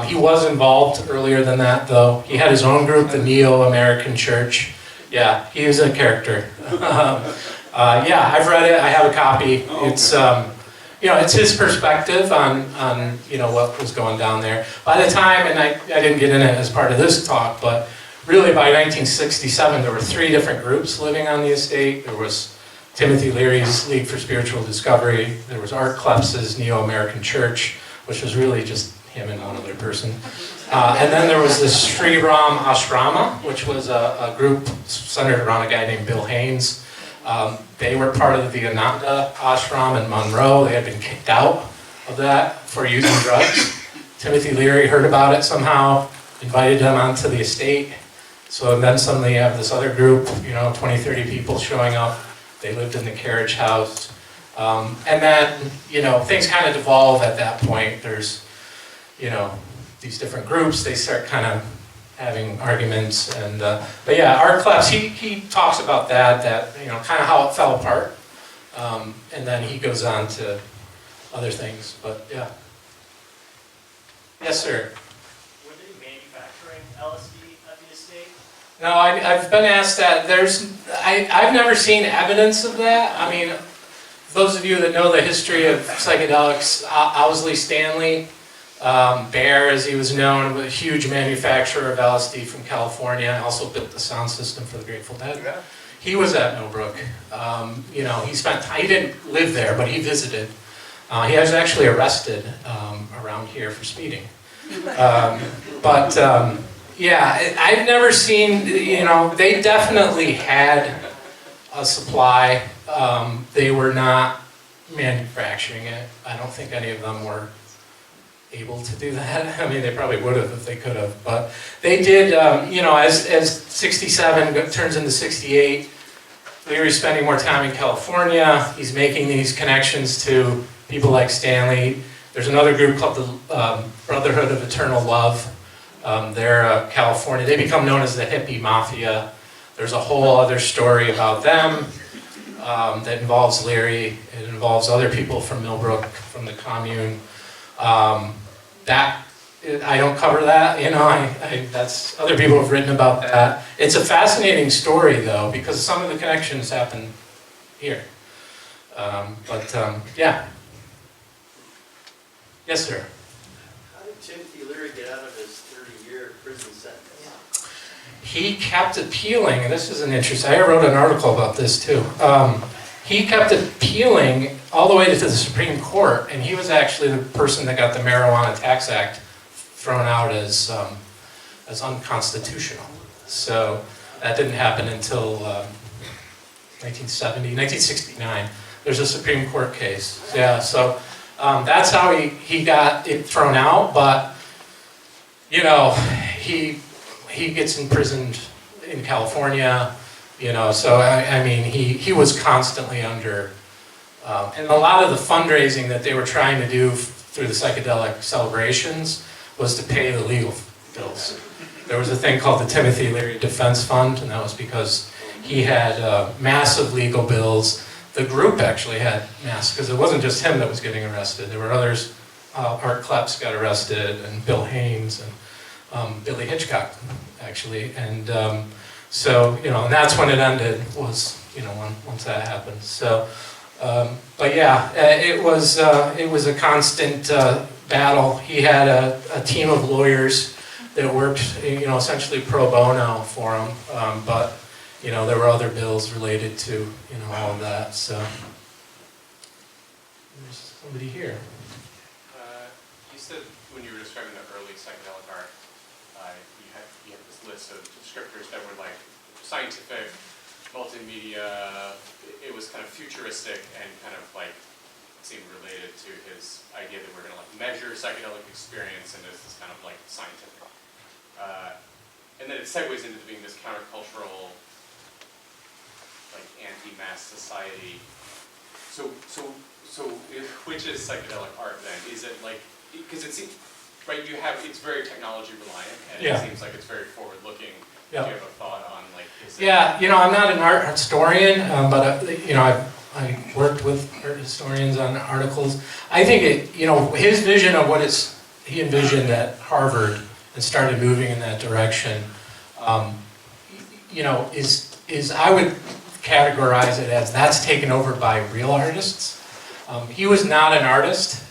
He was involved earlier than that, though. He had his own group, the Neo-American Church. Yeah, he was a character. Yeah, I've read it. I have a copy. Oh, okay. It's it's his perspective on what was going down there. By the time, and I didn't get in it as part of this talk, but really by 1967 there were 3 different groups living on the estate. There was Timothy Leary's League for Spiritual Discovery. There was Art Kleps's Neo-American Church, which was really just him and one other person. And then there was this Sri Ram Ashrama, which was a group centered around a guy named Bill Haynes. They were part of the Ananda Ashram in Monroe. They had been kicked out of that for using drugs. Timothy Leary heard about it somehow, invited them onto the estate. So then suddenly you have this other group, 20, 30 people showing up. They lived in the carriage house. And then, things kind of devolve at that point. There's, these different groups, they start kind of having arguments. And but yeah, Art Kleps, he talks about that, kind of how it fell apart. And then he goes on to other things, but yeah. Yes, sir. Were they manufacturing LSD at the estate? No, I've been asked that. I've never seen evidence of that. I mean, those of you that know the history of psychedelics, Owsley Stanley, Bear, as he was known, a huge manufacturer of LSD from California, also built the sound system for the Grateful Dead. Yeah. He was at Millbrook. He didn't live there, but he visited. He was actually arrested around here for speeding. Yeah, I've never seen, they definitely had a supply. They were not manufacturing it. I don't think any of them were able to do that. I mean, they probably would have if they could have, but they did, as 67 turns into 68, Leary's spending more time in California. He's making these connections to people like Stanley. There's another group called the Brotherhood of Eternal Love. They're California. They become known as the hippie mafia. There's a whole other story about them that involves Leary. It involves other people from Millbrook, from the commune. I don't cover that, that's other people have written about that. It's a fascinating story though, because some of the connections happen here. Yeah. Yes, sir. How did Timothy Leary get out of his 30-year prison sentence? He kept appealing, and this is an interesting, I wrote an article about this too. He kept appealing all the way to the Supreme Court, and he was actually the person that got the Marijuana Tax Act thrown out as unconstitutional. So that didn't happen until 1969. There's a Supreme Court case. Yeah, so that's how he got it thrown out, but he gets imprisoned in California, so I mean, he was constantly under, and a lot of the fundraising that they were trying to do through the psychedelic celebrations was to pay the legal bills. There was a thing called the Timothy Leary Defense Fund, and that was because he had massive legal bills. The group actually had massive, because it wasn't just him that was getting arrested. There were others. Art Kleps got arrested, and Bill Haynes, and Billy Hitchcock, actually. And and that's when it ended, was, once that happened. So, but yeah, it was a constant battle. He had a team of lawyers that worked, essentially pro bono for him, but, there were other bills related to, all of that, so. There's somebody here. You said when you were describing the early psychedelic art, you had this list of descriptors that were like scientific, multimedia. It was kind of futuristic and kind of like seemed related to his idea that we're going to like measure psychedelic experience and this kind of like scientific. And then it segues into being this countercultural, like anti-mass society. So which is psychedelic art then? Is it like, because it seems, right, it's very technology reliant and Yeah. it seems like it's very forward looking. Yeah. Do you have a thought on like, is it? Yeah, I'm not an art historian, but I worked with art historians on articles. I think his vision of he envisioned at Harvard and started moving in that direction, is I would categorize it as that's taken over by real artists. He was not an artist,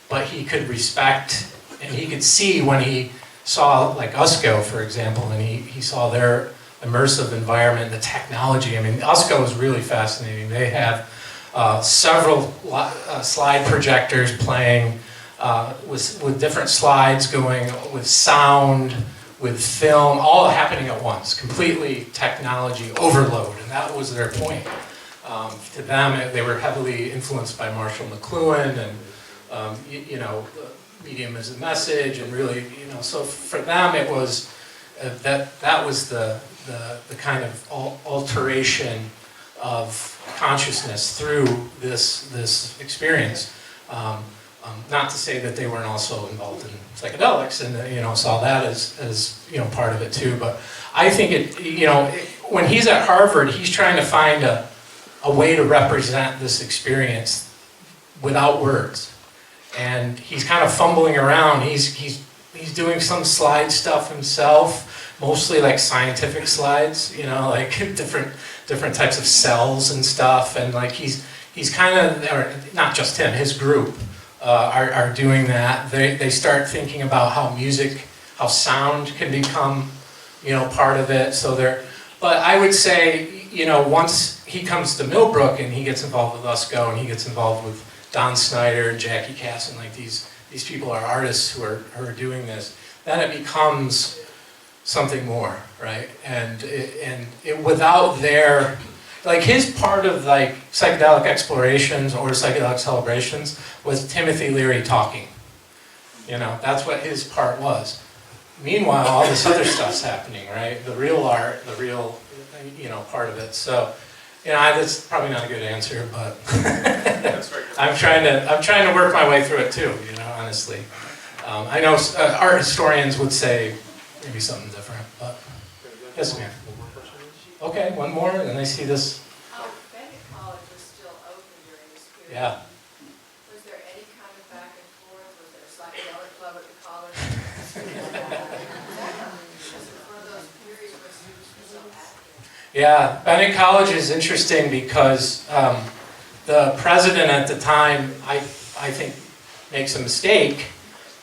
but he could respect and he could see when he saw like USCO, for example, and he saw their immersive environment, the technology. I mean, USCO is really fascinating. They have several slide projectors playing with different slides going, with sound, with film, all happening at once. Completely technology overload, and that was their point. To them, they were heavily influenced by Marshall McLuhan and, medium as a message, and really, so for them it was that was the kind of alteration of consciousness through this experience. Not to say that they weren't also involved in psychedelics and saw that as part of it too, but I think when he's at Harvard, he's trying to find a way to represent this experience without words. And he's kind of fumbling around. He's doing some slide stuff himself, mostly like scientific slides, like different types of cells and stuff. And like he's kind of, or not just him, his group are doing that. They start thinking about how sound can become, part of it. But I would say, once he comes to Millbrook and he gets involved with USCO and he gets involved with Don Snyder and Jackie Cass, and like these people are artists who are doing this, then it becomes something more, right? And without their, like his part of like psychedelic explorations or psychedelic celebrations was Timothy Leary talking. That's what his part was. Meanwhile, all this other stuff's happening, right? The real art, the real, part of it. So, that's probably not a good answer, but I'm trying to work my way through it too, honestly. I know art historians would say maybe something different, but yes, ma'am. Okay, one more, and I see this. Bennett College was still open during this period. Yeah. Was there any kind of back and forth? Was there a psychedelic club at the college? One of those periods where students were so active. Yeah, Bennett College is interesting because the president at the time, I think, makes a mistake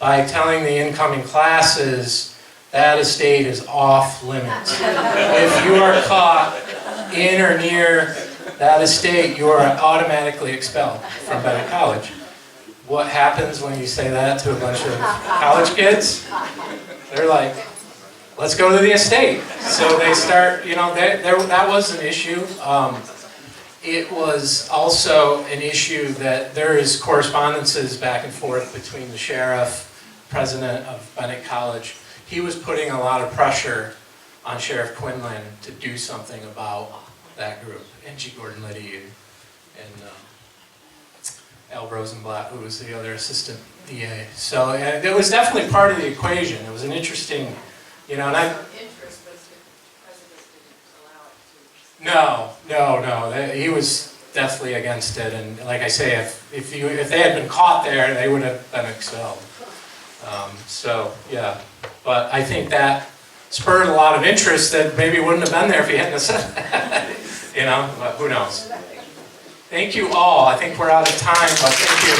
by telling the incoming classes that estate is off limits. If you are caught in or near that estate, you are automatically expelled from Bennett College. What happens when you say that to a bunch of college kids? They're like, let's go to the estate. So they start, that was an issue. It was also an issue that there is correspondences back and forth between the sheriff, president of Bennett College. He was putting a lot of pressure on Sheriff Quinlan to do something about that group. And G. Gordon Liddy and Al Rosenblatt, who was the other assistant DA. So it was definitely part of the equation. It was an interesting, and I... Interest, but the president didn't allow it to. No. He was definitely against it. And like I say, if they had been caught there, they would have been expelled. Yeah. But I think that spurred a lot of interest that maybe wouldn't have been there if he hadn't said that. But who knows? Thank you all. I think we're out of time, but thank you.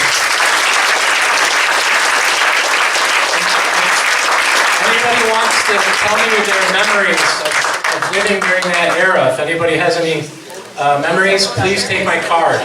to tell me their memories of living during that era. If anybody has any memories, please take my card.